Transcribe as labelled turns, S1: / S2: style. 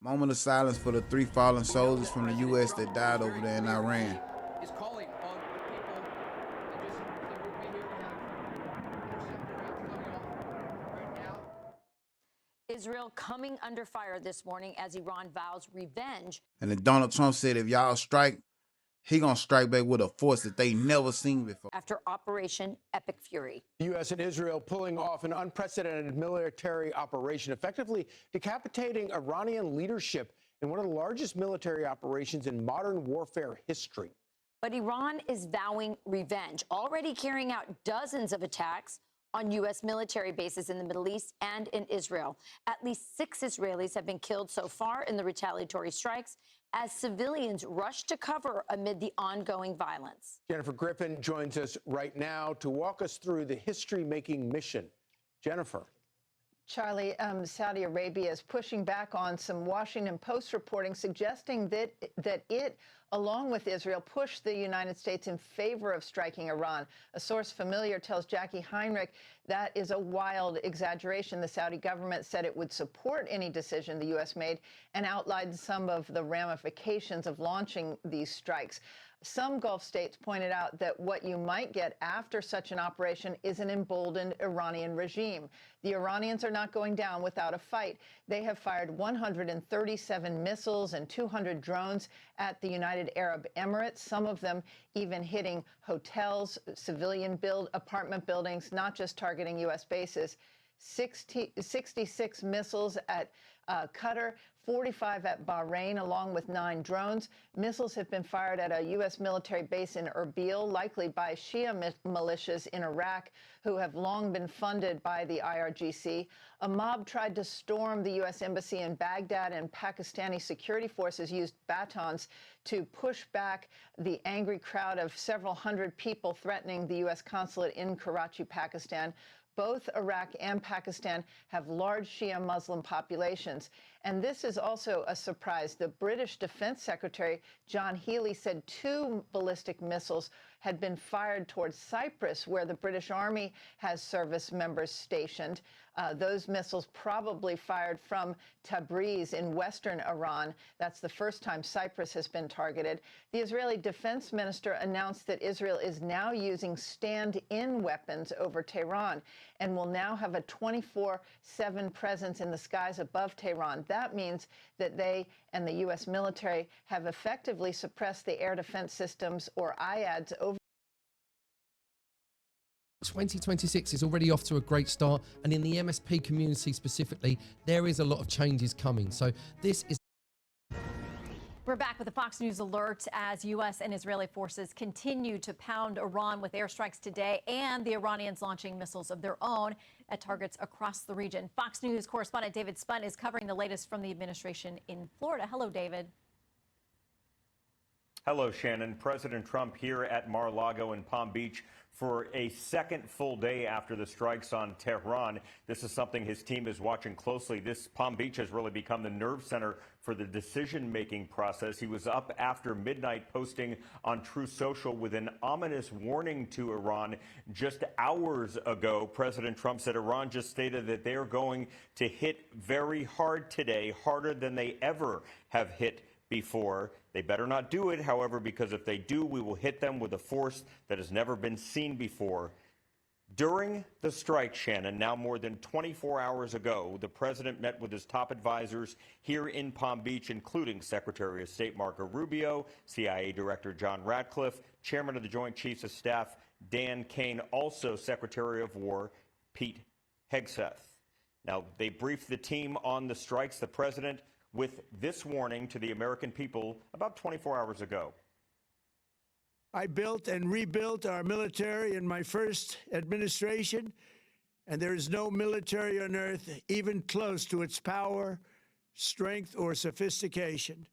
S1: Moment of silence for the 3 fallen soldiers from the U.S. that died over there in Iran.
S2: Is calling on the people that just would be here. We have interceptor coming off right now.
S3: Israel coming under fire this morning as Iran vows revenge.
S1: And then Donald Trump said if y'all strike, he gonna strike back with a force that they never seen before.
S3: After Operation Epic Fury.
S4: The U.S. and Israel pulling off an unprecedented military operation, effectively decapitating Iranian leadership in one of the largest military operations in modern warfare history.
S3: But Iran is vowing revenge, already carrying out dozens of attacks on U.S. military bases in the Middle East and in Israel. At least 6 Israelis have been killed so far in the retaliatory strikes as civilians rush to cover amid the ongoing violence.
S4: Jennifer Griffin joins us right now to walk us through the history-making mission. Jennifer.
S5: Charlie, Saudi Arabia is pushing back on some Washington Post reporting suggesting that it, along with Israel, pushed the United States in favor of striking Iran. A source familiar tells Jackie Heinrich that is a wild exaggeration. The Saudi government said it would support any decision the U.S. made and outlined some of the ramifications of launching these strikes. Some Gulf states pointed out that what you might get after such an operation is an emboldened Iranian regime. The Iranians are not going down without a fight. They have fired 137 missiles and 200 drones at the United Arab Emirates, some of them even hitting hotels, civilian apartment buildings, not just targeting U.S. bases. 66 missiles at Qatar, 45 at Bahrain, along with 9 drones. Missiles have been fired at a U.S. military base in Erbil, likely by Shia militias in Iraq, who have long been funded by the IRGC. A mob tried to storm the U.S. embassy in Baghdad, and Pakistani security forces used batons to push back the angry crowd of several hundred people threatening the U.S. consulate in Karachi, Pakistan. Both Iraq and Pakistan have large Shia Muslim populations. And this is also a surprise. The British Defense Secretary, John Healey, said 2 ballistic missiles had been fired towards Cyprus, where the British Army has service members stationed. Those missiles probably fired from Tabriz in western Iran. That's the first time Cyprus has been targeted. The Israeli defense minister announced that Israel is now using stand-in weapons over Tehran and will now have a 24/7 presence in the skies above Tehran. That means that they and the U.S. military have effectively suppressed the air defense systems, or IADs, over
S6: 2026 is already off to a great start, and in the MSP community specifically, there is a lot of changes coming. So this is...
S7: We're back with a Fox News alert as U.S. and Israeli forces continue to pound Iran with airstrikes today, and the Iranians launching missiles of their own at targets across the region. Fox News correspondent David Spunt is covering the latest from the administration in Florida. Hello, David.
S8: Hello, Shannon. President Trump here at Mar-a-Lago in Palm Beach for a second full day after the strikes on Tehran. This is something his team is watching closely. This Palm Beach has really become the nerve center for the decision-making process. He was up after midnight posting on Truth Social with an ominous warning to Iran. Just hours ago, President Trump said Iran just stated that they are going to hit very hard today, harder than they ever have hit before. They better not do it, however, because if they do, we will hit them with a force that has never been seen before. During the strike, Shannon, now more than 24 hours ago, the president met with his top advisors here in Palm Beach, including Secretary of State Marco Rubio, CIA Director John Ratcliffe, Chairman of the Joint Chiefs of Staff Dan Kane, also Secretary of War Pete Hegseth. Now, they briefed the team on the strikes. The president with this warning to the American people about 24 hours ago.
S9: I built and rebuilt our military in my first administration, and there is no military on earth even close to its power, strength, or sophistication.